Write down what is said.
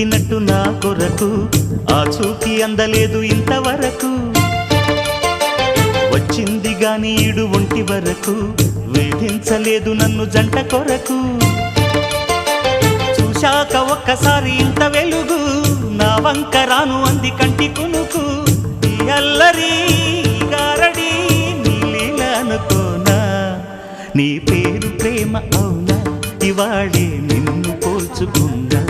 పుట్టినట్టు నా కొరకు ఆ చూకి అందలేదు ఇంతవరకు వచ్చింది గాని ఈడు ఒంటి వరకు వేధించలేదు నన్ను జంట కొరకు చూశాక ఒక్కసారి ఇంత వెలుగు నా వంక రాను అంది కంటి కునుకు ఈ అల్లరి గారడి నీలీల అనుకోనా నీ పేరు ప్రేమ అవునా ఇవాళే నిన్ను పోల్చుకున్నా